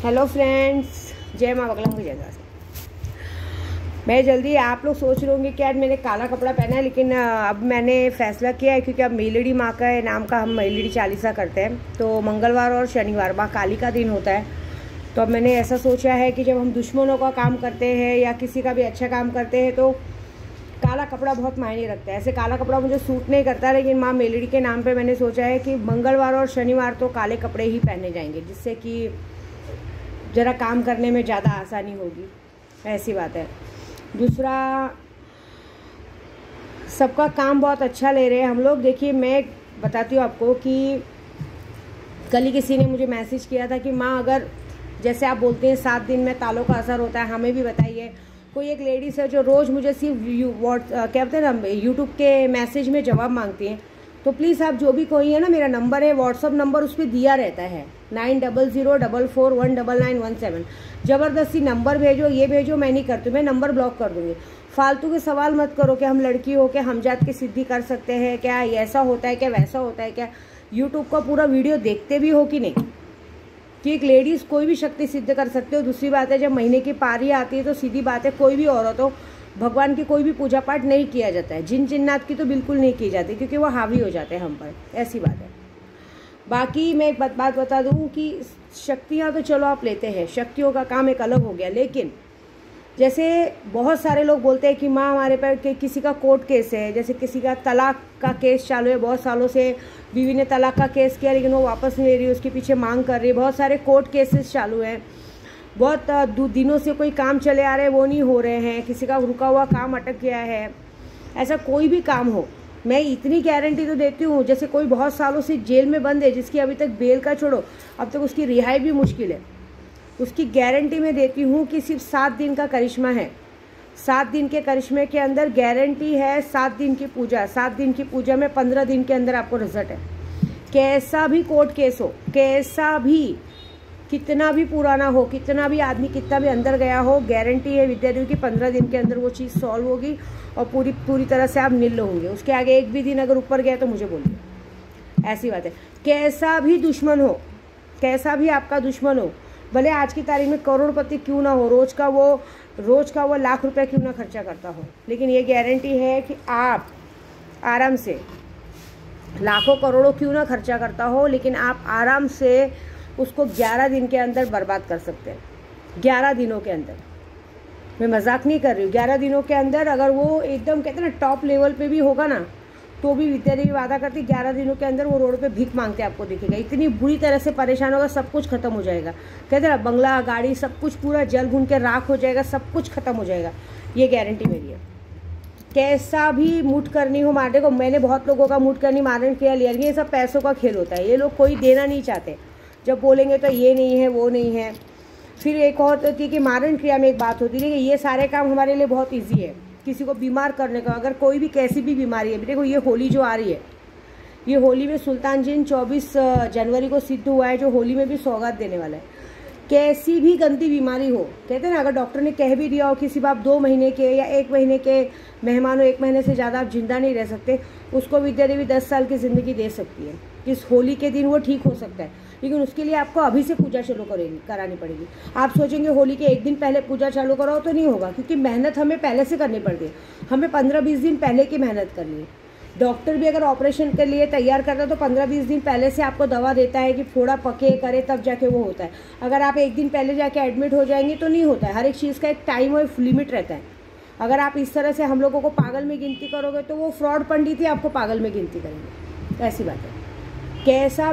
Hello friends, जय माँ बगला की जगह से। मैं जल्दी आप लोग सोच रहे होंगे कि आज मैंने काला कपड़ा पहना है, लेकिन अब मैंने फैसला किया है क्योंकि अब मेलड़ी माँ का नाम का हम मेलड़ी चालीसा करते हैं, तो मंगलवार और शनिवार माँ काली का दिन होता है। तो अब मैंने ऐसा सोचा है कि जब हम दुश्मनों का काम करते हैं या किसी का भी अच्छा काम करते हैं तो काला कपड़ा बहुत मायने रखता है। ऐसे काला कपड़ा मुझे सूट नहीं करता, लेकिन माँ मेलड़ी के नाम पे मैंने सोचा है कि मंगलवार और शनिवार तो काले कपड़े ही पहने जाएंगे, जिससे कि ज़रा काम करने में ज़्यादा आसानी होगी। ऐसी बात है। दूसरा, सबका काम बहुत अच्छा ले रहे हैं हम लोग। देखिए, मैं बताती हूँ आपको कि कल ही किसी ने मुझे मैसेज किया था कि माँ, अगर जैसे आप बोलते हैं 7 दिन में तालों का असर होता है, हमें भी बताइए। कोई एक लेडीज है जो रोज़ मुझे सिर्फ क्या बोलते हैं ना, यूट्यूब के मैसेज में जवाब मांगती हैं। तो प्लीज़ आप जो भी कोई है ना, मेरा नंबर है, व्हाट्सअप नंबर उस पर दिया रहता है 9004419917। ज़बरदस्ती नंबर भेजो, ये भेजो, मैं नहीं करती, मैं नंबर ब्लॉक कर दूँगी। फालतू के सवाल मत करो कि हम लड़की हो के हम जात की सिद्धि कर सकते हैं क्या, ऐसा होता है क्या, वैसा होता है क्या। यूट्यूब का पूरा वीडियो देखते भी हो कि नहीं, कि एक लेडीज़ कोई भी शक्ति सिद्ध कर सकते हो। दूसरी बात है, जब महीने की पारी आती है तो सीधी बात है, कोई भी औरत हो, भगवान की कोई भी पूजा पाठ नहीं किया जाता है। जिन जिन्नात की तो बिल्कुल नहीं की जाती, क्योंकि वो हावी हो जाते हैं हम पर। ऐसी बात है। बाकी मैं एक बात बता दूं कि शक्तियाँ तो चलो आप लेते हैं, शक्तियों का काम एक अलग हो गया। लेकिन जैसे बहुत सारे लोग बोलते हैं कि माँ, हमारे पर किसी का कोर्ट केस है, जैसे किसी का तलाक का केस चालू है, बहुत सालों से बीवी ने तलाक का केस किया लेकिन वो वापस नहीं ले रही, उसके पीछे मांग कर रही है। बहुत सारे कोर्ट केसेस चालू हैं, बहुत दिनों से कोई काम चले आ रहे हैं, वो नहीं हो रहे हैं, किसी का रुका हुआ काम अटक गया है। ऐसा कोई भी काम हो, मैं इतनी गारंटी तो देती हूँ, जैसे कोई बहुत सालों से जेल में बंद है, जिसकी अभी तक बेल का छोड़ो, अब तक उसकी रिहाई भी मुश्किल है, उसकी गारंटी मैं देती हूँ कि सिर्फ 7 दिन का करिश्मा है। 7 दिन के करिश्मे के अंदर गारंटी है 7 दिन की पूजा। 7 दिन की पूजा में 15 दिन के अंदर आपको रिजल्ट है। कैसा भी कोर्ट केस हो, कैसा भी, कितना भी पुराना हो, कितना भी आदमी कितना भी अंदर गया हो, गारंटी है विद्या देवी की 15 दिन के अंदर वो चीज़ सॉल्व होगी और पूरी तरह से आप निल होंगे। उसके आगे एक भी दिन अगर ऊपर गया तो मुझे बोलिए। ऐसी बात है। कैसा भी दुश्मन हो, कैसा भी आपका दुश्मन हो, भले आज की तारीख में करोड़पति क्यों ना हो, रोज़ का वो लाख रुपए क्यों ना खर्चा करता हो, लेकिन ये गारंटी है कि आप आराम से, लाखों करोड़ों क्यों ना खर्चा करता हो, लेकिन आप आराम से उसको 11 दिन के अंदर बर्बाद कर सकते हैं। 11 दिनों के अंदर, मैं मजाक नहीं कर रही हूँ। 11 दिनों के अंदर अगर वो एकदम कहते हैं ना टॉप लेवल पे भी होगा ना, तो भी विद्या देवी वादा करती 11 दिनों के अंदर वो रोड पे भीख मांगते आपको दिखेगा। इतनी बुरी तरह से परेशान होगा, सब कुछ खत्म हो जाएगा। कहते हैं ना, बंगला गाड़ी सब कुछ पूरा जल भून के राख हो जाएगा, सब कुछ खत्म हो जाएगा। ये गारंटी मेरी है। कैसा भी मूड करनी हो मारने को, मैंने बहुत लोगों का मूड करनी मारने किया लिया, ये सब पैसों का खेल होता है। ये लोग कोई देना नहीं चाहते, जब बोलेंगे तो ये नहीं है, वो नहीं है। फिर एक और होती है कि मारण क्रिया में एक बात होती है कि ये सारे काम हमारे लिए बहुत इजी है। किसी को बीमार करने का, अगर कोई भी कैसी भी बीमारी है, देखो ये होली जो आ रही है, ये होली में सुल्तान जिन 24 जनवरी को सिद्ध हुआ है, जो होली में भी सौगात देने वाला है। कैसी भी गंदी बीमारी हो, कहते हैं ना, अगर डॉक्टर ने कह भी दिया हो कि सिर्फ आप 2 महीने के या 1 महीने के मेहमान हो, 1 महीने से ज़्यादा आप जिंदा नहीं रह सकते, उसको विद्या देवी 10 साल की ज़िंदगी दे सकती है। इस होली के दिन वो ठीक हो सकता है, लेकिन उसके लिए आपको अभी से पूजा चालू करानी पड़ेगी। आप सोचेंगे होली के 1 दिन पहले पूजा चालू कराओ, तो नहीं होगा, क्योंकि मेहनत हमें पहले से करनी पड़ती है। हमें 15-20 दिन पहले की मेहनत करनी है। डॉक्टर भी अगर ऑपरेशन के लिए तैयार करता है तो 15-20 दिन पहले से आपको दवा देता है कि फोड़ा पके करे, तब जाके वो होता है। अगर आप 1 दिन पहले जाके एडमिट हो जाएंगे तो नहीं होता है। हर एक चीज़ का एक टाइम और लिमिट रहता है। अगर आप इस तरह से हम लोगों को पागल में गिनती करोगे तो वो फ्रॉड पंडित ही आपको पागल में गिनती करेंगे। ऐसी बात है। कैसा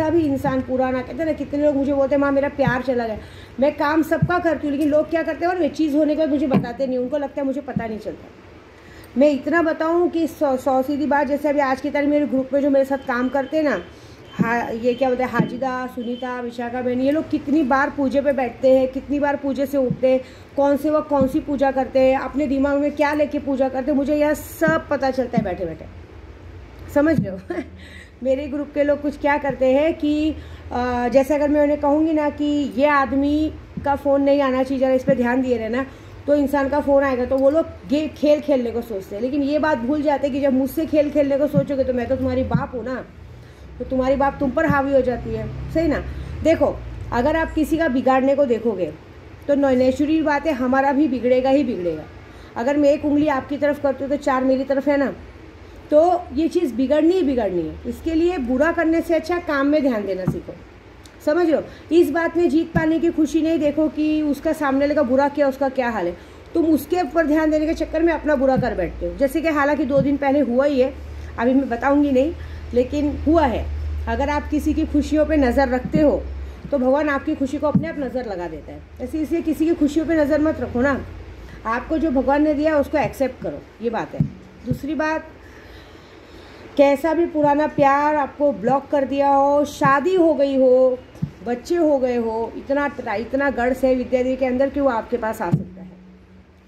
भी इंसान पुराना, कहते हैं ना, कितने लोग मुझे बोलते हैं माँ मेरा प्यार चला गया। मैं काम सबका करती हूँ, लेकिन लोग क्या करते हैं, और वे चीज़ होने के बाद मुझे बताते नहीं, उनको लगता है मुझे पता नहीं चलता। मैं इतना बताऊँ कि 100 सीधी बात, जैसे अभी आज की तारीख मेरे ग्रुप में जो मेरे साथ काम करते हैं ना, ये क्या बोलते हैं, हाजिदा, सुनीता, विशाखा बहन, ये लोग कितनी बार पूजे पे बैठते हैं, कितनी बार पूजे से उठते हैं, कौन सी पूजा करते हैं, अपने दिमाग में क्या लेके पूजा करते हैं, मुझे यह सब पता चलता है बैठे बैठे। समझ लो मेरे ग्रुप के लोग कुछ क्या करते हैं कि जैसे अगर मैं उन्हें कहूँगी ना कि ये आदमी का फ़ोन नहीं आना चाहिए, जरा इस पर ध्यान दिए रहना, तो इंसान का फ़ोन आएगा, तो वो लोग खेल खेलने को सोचते हैं। लेकिन ये बात भूल जाते हैं कि जब मुझसे खेल खेलने को सोचोगे तो मैं तो तुम्हारी बाप हूँ ना, तो तुम्हारी बाप तुम पर हावी हो जाती है। सही ना। देखो, अगर आप किसी का बिगाड़ने को देखोगे तो नेचुरल बात है, हमारा भी बिगड़ेगा ही बिगड़ेगा। अगर मैं एक उंगली आपकी तरफ करती हूँ तो 4 मेरी तरफ है ना, तो ये चीज़ बिगड़नी ही बिगड़नी है। इसके लिए बुरा करने से अच्छा काम में ध्यान देना सीखो, समझ लो। इस बात में जीत पाने की खुशी नहीं देखो कि उसका सामने वाले का बुरा किया, उसका क्या हाल है, तुम उसके ऊपर ध्यान देने के चक्कर में अपना बुरा कर बैठते हो। जैसे कि हालांकि 2 दिन पहले हुआ ही है, अभी मैं बताऊंगी नहीं, लेकिन हुआ है। अगर आप किसी की खुशियों पे नज़र रखते हो तो भगवान आपकी खुशी को अपने आप नज़र लगा देता है। ऐसे इसलिए किसी की खुशियों पे नज़र मत रखो ना, आपको जो भगवान ने दिया उसको एक्सेप्ट करो, ये बात है। दूसरी बात, कैसा भी पुराना प्यार आपको ब्लॉक कर दिया हो, शादी हो गई हो, बच्चे हो गए हो, इतना गढ़ है विद्यादेवी के अंदर कि वो आपके पास आ सकता है।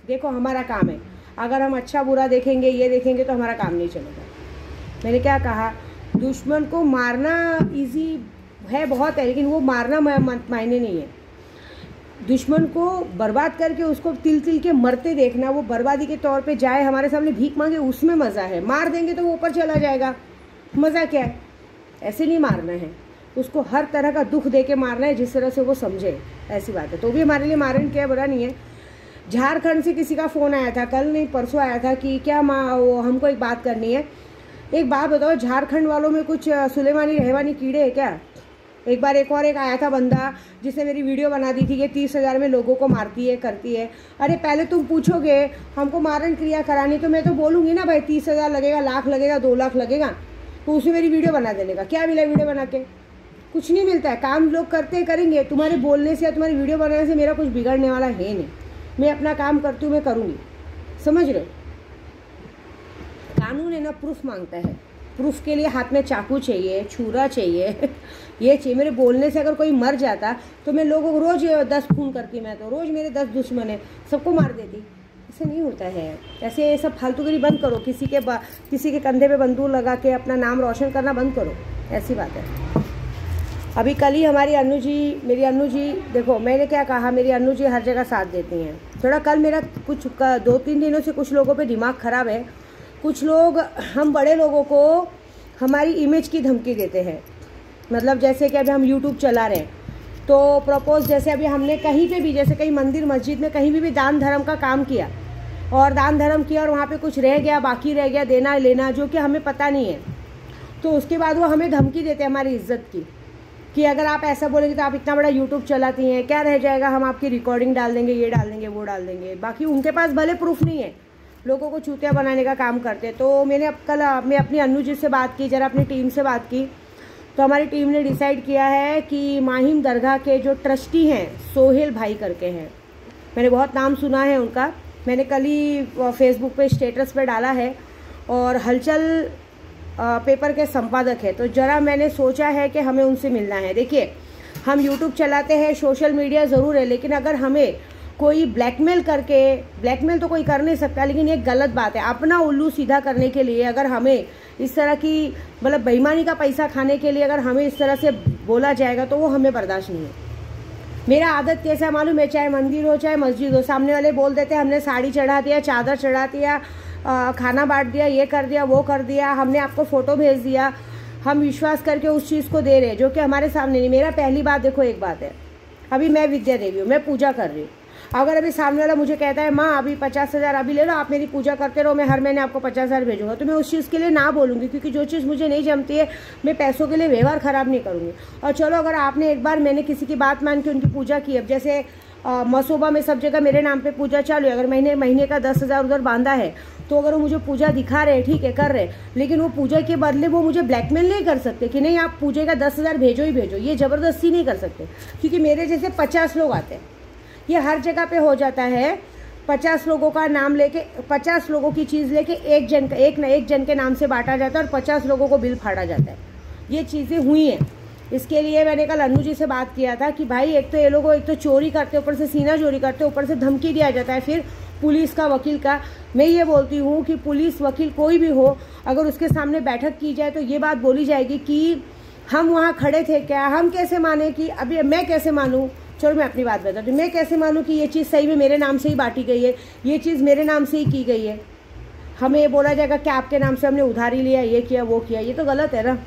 देखो हमारा काम है, अगर हम अच्छा बुरा देखेंगे, ये देखेंगे तो हमारा काम नहीं चलेगा। मैंने क्या कहा, दुश्मन को मारना इजी है, बहुत है, लेकिन वो मारना मायने नहीं है। दुश्मन को बर्बाद करके उसको तिल तिल के मरते देखना, वो बर्बादी के तौर पे जाए, हमारे सामने भीख मांगे, उसमें मज़ा है। मार देंगे तो वो ऊपर चला जाएगा, मज़ा क्या है? ऐसे नहीं मारना है, उसको हर तरह का दुख दे के मारना है, जिस तरह से वो समझे, ऐसी बात है। तो भी हमारे लिए मारन क्या बुरा नहीं है। झारखंड से किसी का फ़ोन आया था, कल नहीं परसों आया था कि क्या वो हमको एक बात करनी है। एक बात बताओ, झारखंड वालों में कुछ सुलेमानी रहवानी कीड़े है क्या? एक बार एक आया था बंदा जिसने मेरी वीडियो बना दी थी कि 30,000 में लोगों को मारती है, करती है। अरे पहले तुम पूछोगे हमको मारण क्रिया करानी, तो मैं तो बोलूँगी ना भाई 30,000 लगेगा, लाख लगेगा, 2 लाख लगेगा, तो उसमें मेरी वीडियो बना देने का क्या मिला? वीडियो बना के कुछ नहीं मिलता है। काम लोग करते हैं, करेंगे। तुम्हारे बोलने से या तुम्हारी वीडियो बनाने से मेरा कुछ बिगड़ने वाला है नहीं। मैं अपना काम करती हूँ, मैं करूँगी, समझ रहे हो? कानून है ना, प्रूफ मांगता है। प्रूफ के लिए हाथ में चाकू चाहिए, छुरा चाहिए, ये चाहिए। मेरे बोलने से अगर कोई मर जाता तो मैं लोगों को रोज़ 10 खून करती, मैं तो रोज़ मेरे 10 दुश्मन है, सबको मार देती। ऐसे नहीं होता है। ऐसे ये सब फालतूगिरी बंद करो, किसी के कंधे पे बंदूक लगा के अपना नाम रोशन करना बंद करो, ऐसी बात है। अभी कल ही मेरी अन्नू जी देखो, मैंने क्या कहा, मेरी अन्नू जी हर जगह साथ देती हैं। थोड़ा कल मेरा कुछ 2-3 दिनों से कुछ लोगों पे दिमाग ख़राब है। कुछ लोग हम बड़े लोगों को हमारी इमेज की धमकी देते हैं। मतलब जैसे कि अभी हम YouTube चला रहे हैं तो प्रपोज, जैसे अभी हमने कहीं पे भी, जैसे कहीं मंदिर मस्जिद में कहीं भी दान धर्म का काम किया और दान धर्म किया और वहाँ पे कुछ रह गया, बाकी रह गया देना लेना, जो कि हमें पता नहीं है, तो उसके बाद वो हमें धमकी देते हैं हमारी इज्जत की, कि अगर आप ऐसा बोलेंगे तो आप इतना बड़ा YouTube चलाती हैं, क्या रह जाएगा, हम आपकी रिकॉर्डिंग डाल देंगे, ये डाल देंगे, वो डाल देंगे। बाकी उनके पास भले प्रूफ नहीं है, लोगों को चूतिया बनाने का काम करते। तो मैंने मैं अपनी अन्नू जी से बात की, जरा अपनी टीम से बात की, तो हमारी टीम ने डिसाइड किया है कि माहिम दरगाह के जो ट्रस्टी हैं सोहेल भाई करके हैं, मैंने बहुत नाम सुना है उनका, मैंने कल ही फेसबुक पे स्टेटस पे डाला है, और हलचल पेपर के संपादक है। तो ज़रा मैंने सोचा है कि हमें उनसे मिलना है। देखिए, हम YouTube चलाते हैं, सोशल मीडिया ज़रूर है, लेकिन अगर हमें कोई ब्लैकमेल करके, ब्लैकमेल तो कोई कर नहीं सकता, लेकिन ये गलत बात है, अपना उल्लू सीधा करने के लिए अगर हमें इस तरह की, मतलब बेईमानी का पैसा खाने के लिए अगर हमें इस तरह से बोला जाएगा तो वो हमें बर्दाश्त नहीं है। मेरा आदत कैसा मालूम है, चाहे मंदिर हो चाहे मस्जिद हो, सामने वाले बोल देते हैं हमने साड़ी चढ़ा दिया, चादर चढ़ा दिया, खाना बांट दिया, ये कर दिया, वो कर दिया, हमने आपको फ़ोटो भेज दिया, हम विश्वास करके उस चीज़ को दे रहे हैं जो कि हमारे सामने नहीं। मेरा पहली बात देखो, एक बात है, अभी मैं विद्या देवी हूँ, मैं पूजा कर रही हूँ। अगर अभी सामने वाला मुझे कहता है माँ अभी 50,000 अभी ले लो, आप मेरी पूजा करते रहो, मैं हर महीने आपको 50,000 भेजूंगा, तो मैं उस चीज़ के लिए ना बोलूँगी, क्योंकि जो चीज़ मुझे नहीं जमती है मैं पैसों के लिए व्यवहार ख़राब नहीं करूँगी। और चलो, अगर आपने एक बार, मैंने किसी की बात मान के उनकी पूजा की, अब जैसे मसोबा में सब जगह मेरे नाम पे पूजा चालू है, अगर महीने का 10,000 उधर बांधा है, तो अगर वो मुझे पूजा दिखा रहे हैं, ठीक है, कर रहे, लेकिन वो पूजा के बदले वो मुझे ब्लैकमेल नहीं कर सकते कि नहीं आप पूजे का 10,000 भेजो ही भेजो, ये ज़बरदस्ती नहीं कर सकते, क्योंकि मेरे जैसे 50 लोग आते हैं। ये हर जगह पे हो जाता है, 50 लोगों का नाम लेके, 50 लोगों की चीज़ लेके एक जन के नाम से बांटा जाता है और 50 लोगों को बिल फाड़ा जाता है। ये चीज़ें हुई हैं। इसके लिए मैंने कल अन्नू जी से बात किया था कि भाई एक तो ये लोग एक तो चोरी करते, ऊपर से सीना चोरी करते, ऊपर से धमकी दिया जाता है फिर पुलिस का, वकील का। मैं ये बोलती हूँ कि पुलिस, वकील कोई भी हो, अगर उसके सामने बैठक की जाए तो ये बात बोली जाएगी कि हम वहाँ खड़े थे क्या, हम कैसे माने कि, अभी मैं कैसे मानूँ, चलो मैं अपनी बात बताती हूँ, मैं कैसे मानूँ कि ये चीज़ सही में मेरे नाम से ही बांटी गई है, ये चीज़ मेरे नाम से ही की गई है। हमें ये बोला जाएगा कि आपके नाम से हमने उधारी लिया, ये किया, वो किया, ये तो गलत है ना।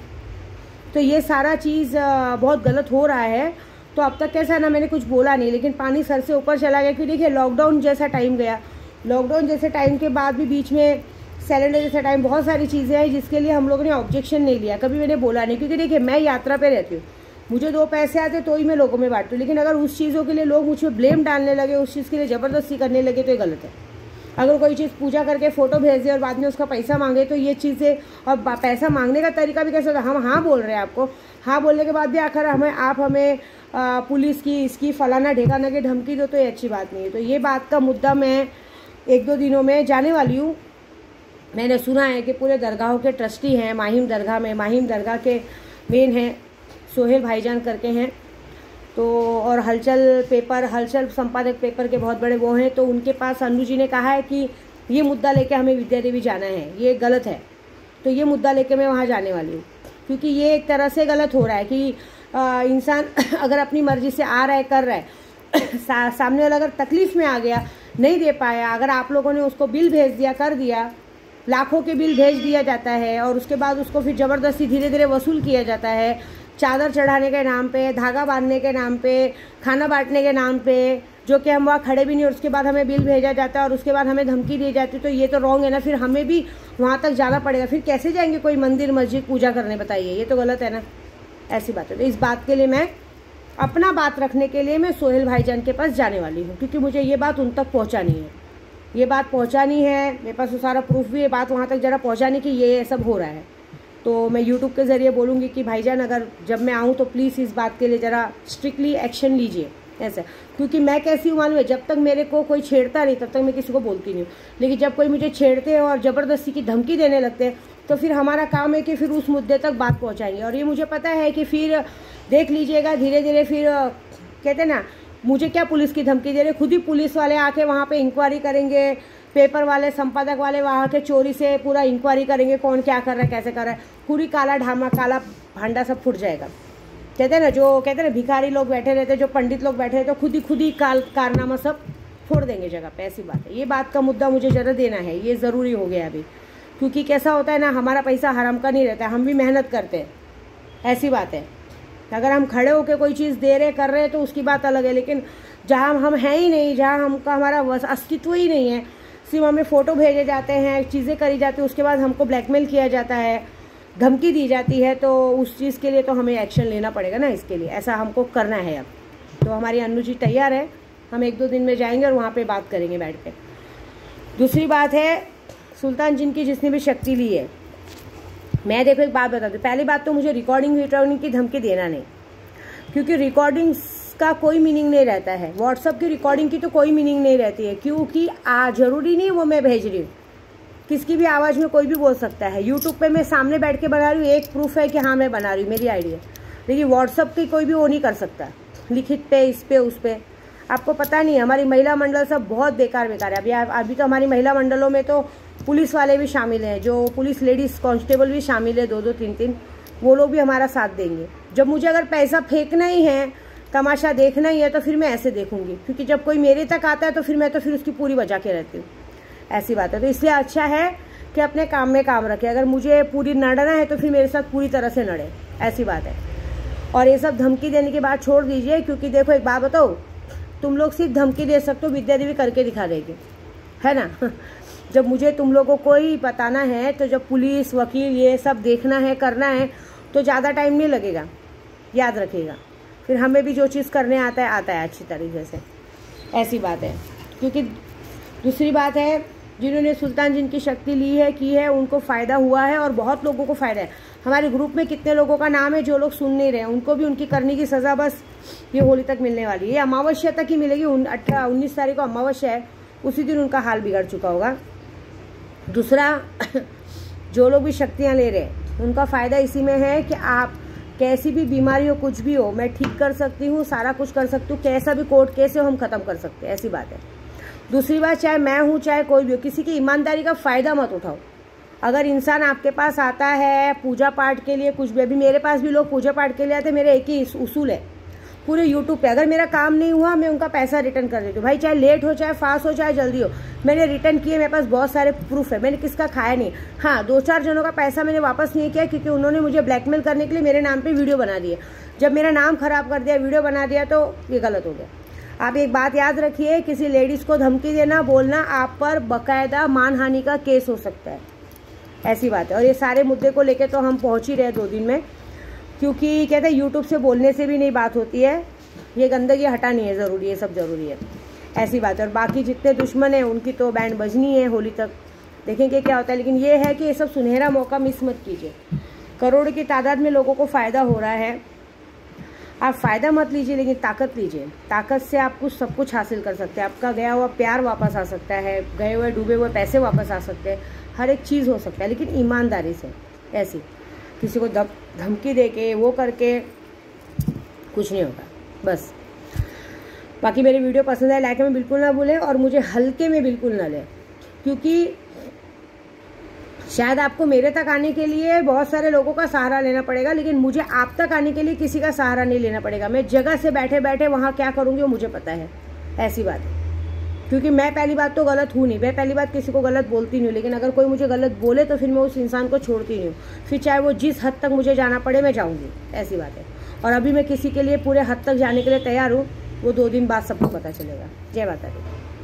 तो ये सारा चीज़ बहुत गलत हो रहा है। तो अब तक कैसा ना मैंने कुछ बोला नहीं, लेकिन पानी सर से ऊपर चला गया। क्योंकि देखिए लॉकडाउन जैसा टाइम गया, लॉकडाउन जैसे टाइम के बाद भी बीच में सिलेंडर जैसा टाइम, बहुत सारी चीज़ें हैं जिसके लिए हम लोगों ने ऑब्जेक्शन नहीं लिया, कभी मैंने बोला नहीं। क्योंकि देखिए मैं यात्रा पे रहती हूँ, मुझे 2 पैसे आते तो ही मैं लोगों में बांटती हूँ, लेकिन अगर उस चीज़ों के लिए लोग मुझ पर ब्लेम डालने लगे, उस चीज़ के लिए ज़बरदस्ती करने लगे तो ये गलत है। अगर कोई चीज़ पूजा करके फ़ोटो भेज दे और बाद में उसका पैसा मांगे तो ये चीज़ें, और पैसा मांगने का तरीका भी कैसे होता है, हम हाँ बोल रहे हैं आपको, हाँ बोलने के बाद भी आखिर आप हमें पुलिस की इसकी फलाना ढेकाना की धमकी दो, तो ये अच्छी बात नहीं है। तो ये बात का मुद्दा मैं 1-2 दिनों में जाने वाली हूँ। मैंने सुना है कि पूरे दरगाहों के ट्रस्टी हैं माहिम दरगाह में, माहिम दरगाह के मेन हैं सोहेल भाईजान करके हैं, तो और हलचल संपादक पेपर के बहुत बड़े वो हैं। तो उनके पास अन्नू जी ने कहा है कि ये मुद्दा लेके हमें विद्या देवी जाना है, ये गलत है। तो ये मुद्दा लेके मैं वहाँ जाने वाली हूँ, क्योंकि ये एक तरह से गलत हो रहा है कि इंसान अगर अपनी मर्जी से आ रहा है, कर रहा है, सामने वाला अगर तकलीफ में आ गया, नहीं दे पाया, अगर आप लोगों ने उसको बिल भेज दिया, कर दिया, लाखों के बिल भेज दिया जाता है और उसके बाद उसको फिर ज़बरदस्ती धीरे धीरे वसूल किया जाता है, चादर चढ़ाने के नाम पे, धागा बांधने के नाम पे, खाना बांटने के नाम पे, जो कि हम वहाँ खड़े भी नहीं और उसके बाद हमें बिल भेजा जाता है और उसके बाद हमें धमकी दी जाती है। तो ये तो रॉन्ग है ना, फिर हमें भी वहाँ तक जाना पड़ेगा, फिर कैसे जाएंगे कोई मंदिर मस्जिद पूजा करने, बताइए, ये तो गलत है ना। ऐसी बात है। तो इस बात के लिए मैं अपना बात रखने के लिए मैं सोहेल भाईजान के पास जाने वाली हूँ, क्योंकि मुझे ये बात उन तक पहुँचानी है, ये बात पहुँचानी है। मेरे पास वो सारा प्रूफ भी है, बात वहाँ तक जरा पहुँचाने की, ये सब हो रहा है। तो मैं यूट्यूब के ज़रिए बोलूँगी कि भाईजान अगर जब मैं आऊँ तो प्लीज़ इस बात के लिए ज़रा स्ट्रिक्टली एक्शन लीजिए, ऐसा। क्योंकि मैं कैसी हूँ मालूम है, जब तक मेरे को कोई छेड़ता नहीं तब तक मैं किसी को बोलती नहीं हूँ, लेकिन जब कोई मुझे छेड़ते हैं और ज़बरदस्ती की धमकी देने लगते हैं तो फिर हमारा काम है कि फिर उस मुद्दे तक बात पहुँचाएंगे। और ये मुझे पता है कि फिर देख लीजिएगा धीरे धीरे फिर कहते ना, मुझे क्या पुलिस की धमकी दे रहे, खुद ही पुलिस वाले आके वहाँ पे इंक्वायरी करेंगे, पेपर वाले संपादक वाले वहाँ के चोरी से पूरा इंक्वायरी करेंगे, कौन क्या कर रहा है, कैसे कर रहा है, पूरी काला भांडा सब फूट जाएगा। कहते हैं ना, जो कहते हैं ना भिखारी लोग बैठे रहते, जो पंडित लोग बैठे रहते, खुद ही कारनामा सब फोड़ देंगे जगह पे, ऐसी बात है। ये बात का मुद्दा मुझे जरा देना है, ये ज़रूरी हो गया अभी, क्योंकि कैसा होता है ना, हमारा पैसा हराम का नहीं रहता है, हम भी मेहनत करते हैं, ऐसी बात है। अगर हम खड़े होकर कोई चीज़ दे रहे कर रहे हैं तो उसकी बात अलग है, लेकिन जहाँ हम हैं ही नहीं, जहाँ हमका हमारा अस्तित्व ही नहीं है, सिर्फ हमें फ़ोटो भेजे जाते हैं, चीज़ें करी जाती है, उसके बाद हमको ब्लैकमेल किया जाता है, धमकी दी जाती है, तो उस चीज़ के लिए तो हमें एक्शन लेना पड़ेगा ना। इसके लिए ऐसा हमको करना है अब। तो हमारी अन्नू जी तैयार है, हम 1-2 दिन में जाएंगे और वहाँ पे बात करेंगे बैठ के। दूसरी बात है, सुल्तान जिन की जिसने भी शक्ति ली है, मैं देखो एक बात बता दूँ। पहली बात तो मुझे रिकॉर्डिंग की धमकी देना नहीं, क्योंकि रिकॉर्डिंग्स का कोई मीनिंग नहीं रहता है, व्हाट्सअप की रिकॉर्डिंग की तो कोई मीनिंग नहीं रहती है, क्योंकि ज़रूरी नहीं वो मैं भेज रही हूँ, किसकी भी आवाज़ में कोई भी बोल सकता है। यूट्यूब पे मैं सामने बैठ के बना रही हूँ, एक प्रूफ है कि हाँ मैं बना रही हूँ, मेरी आईडी है, लेकिन व्हाट्सअप की कोई भी वो नहीं कर सकता, लिखित पे, इस पे, उस पे। आपको पता नहीं, हमारी महिला मंडल सब बहुत बेकार है। अभी तो हमारी महिला मंडलों में तो पुलिस वाले भी शामिल हैं, जो पुलिस लेडीज़ कांस्टेबल भी शामिल है, 2-2, 3-3, वो लोग भी हमारा साथ देंगे। जब मुझे अगर पैसा फेंकना ही है, तमाशा देखना ही है, तो फिर मैं ऐसे देखूंगी, क्योंकि जब कोई मेरे तक आता है तो फिर मैं तो फिर उसकी पूरी बचा के रहती हूँ, ऐसी बात है। तो इसलिए अच्छा है कि अपने काम में काम रखे, अगर मुझे पूरी लड़ना है तो फिर मेरे साथ पूरी तरह से लड़े, ऐसी बात है। और ये सब धमकी देने की बात छोड़ दीजिए, क्योंकि देखो एक बात बताओ, तुम लोग सिर्फ धमकी दे सकते हो, विद्या देवी करके दिखा देगी, है ना। जब मुझे तुम लोगों को ही बताना है, तो जब पुलिस वकील ये सब देखना है, करना है, तो ज़्यादा टाइम नहीं लगेगा, याद रखिएगा। फिर हमें भी जो चीज़ करने आता है अच्छी तरीके से, ऐसी बात है। क्योंकि दूसरी बात है, जिन्होंने सुल्तान जिन की शक्ति ली है, की है, उनको फ़ायदा हुआ है और बहुत लोगों को फ़ायदा है। हमारे ग्रुप में कितने लोगों का नाम है जो लोग सुन नहीं रहे, उनको भी उनकी करने की सज़ा बस ये होली तक मिलने वाली है, ये अमावस्या तक ही मिलेगी। 19 तारीख को अमावस्या है, उसी दिन उनका हाल बिगड़ चुका होगा। दूसरा, जो लोग भी शक्तियाँ ले रहे हैं, उनका फ़ायदा इसी में है कि आप कैसी भी बीमारी हो, कुछ भी हो, मैं ठीक कर सकती हूँ, सारा कुछ कर सकती हूँ, कैसा भी कोर्ट केस हो हम ख़त्म कर सकते हैं, ऐसी बात है। दूसरी बात, चाहे मैं हूँ चाहे कोई भी हो, किसी की ईमानदारी का फ़ायदा मत उठाओ। अगर इंसान आपके पास आता है पूजा पाठ के लिए, कुछ भी, अभी मेरे पास भी लोग पूजा पाठ के लिए आते, मेरे एक ही उसूल है पूरे यूट्यूब पे, अगर मेरा काम नहीं हुआ मैं उनका पैसा रिटर्न कर देती हूँ। भाई चाहे लेट हो, चाहे फास्ट हो, चाहे जल्दी हो, मैंने रिटर्न किए, मेरे पास बहुत सारे प्रूफ है, मैंने किसका खाया नहीं। हाँ, 2-4 जनों का पैसा मैंने वापस नहीं किया, क्योंकि उन्होंने मुझे ब्लैकमेल करने के लिए मेरे नाम पे वीडियो बना दी है। जब मेरा नाम खराब कर दिया, वीडियो बना दिया, तो ये गलत हो गया। आप एक बात याद रखिए, किसी लेडीज़ को धमकी देना, बोलना, आप पर बाकायदा मानहानि का केस हो सकता है, ऐसी बात है। और ये सारे मुद्दे को लेके तो हम पहुंच ही रहे 2 दिन में, क्योंकि कहते हैं यूट्यूब से बोलने से भी नहीं बात होती है, ये गंदगी हटानी है ज़रूरी है, सब ज़रूरी है, ऐसी बात है। और बाकी जितने दुश्मन हैं उनकी तो बैंड बजनी है होली तक, देखेंगे क्या होता है। लेकिन ये है कि ये सब सुनहरा मौका मिस मत कीजिए। करोड़ की तादाद में लोगों को फ़ायदा हो रहा है, आप फ़ायदा मत लीजिए, लेकिन ताकत लीजिए। ताकत से आप कुछ सब कुछ हासिल कर सकते हैं। आपका गया हुआ प्यार वापस आ सकता है, गए हुए डूबे हुए पैसे वापस आ सकते हैं, हर एक चीज़ हो सकता है, लेकिन ईमानदारी से। ऐसी किसी को धमकी दे के वो करके कुछ नहीं होगा, बस। बाकी मेरी वीडियो पसंद है, लाइक में बिल्कुल ना भूलें, और मुझे हल्के में बिल्कुल ना लें, क्योंकि शायद आपको मेरे तक आने के लिए बहुत सारे लोगों का सहारा लेना पड़ेगा, लेकिन मुझे आप तक आने के लिए किसी का सहारा नहीं लेना पड़ेगा। मैं जगह से बैठे बैठे वहाँ क्या करूँगी वो मुझे पता है, ऐसी बात है। क्योंकि मैं पहली बात तो गलत हूँ नहीं, मैं पहली बात किसी को गलत बोलती नहीं हूँ, लेकिन अगर कोई मुझे गलत बोले तो फिर मैं उस इंसान को छोड़ती नहीं हूँ, फिर चाहे वो जिस हद तक मुझे जाना पड़े मैं जाऊँगी, ऐसी बात है। और अभी मैं किसी के लिए पूरे हद तक जाने के लिए तैयार हूँ, वो 2 दिन बाद सबको पता चलेगा। जय माता दी।